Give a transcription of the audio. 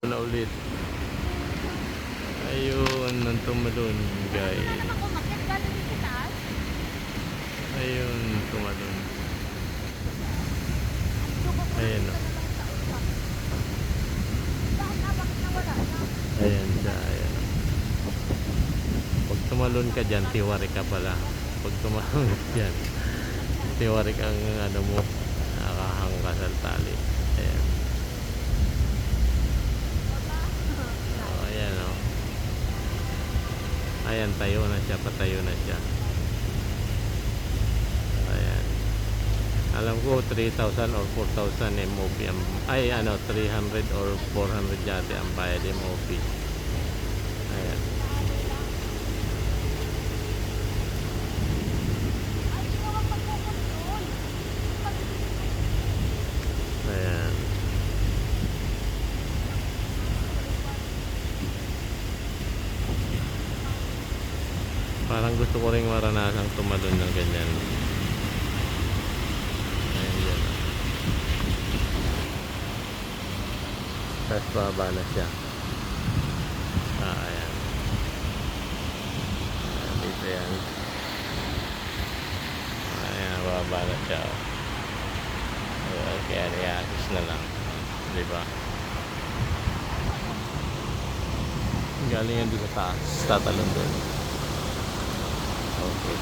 na ulit. Ayun, nang tumalon guys. Ayun, tumalon. Ayan o. Ayan siya, ayan. Pag tumalon ka dyan, tiwari ka pala. Pag tumalon ka dyan, tiwari kang ano mo, nakahang ka sa tali. Ayan. O, ayan o. Ayan, tayo na siya, patayo na siya. Ayan. Alam ko 3,000 or 4,000 MOP ang, ay ano 300 or 400 yate ang bayad MOP. Ayan. Ayan. Parang gusto ko ring maranasang tumalon ng ganyan. Ayan dyan. Tapos baba na siya. Ayan. Ayan, dito yan. Ayan, baba na siya. Kaya reasis na lang. Diba? Galing yan doon sa taas. Tatalon doon. Okay.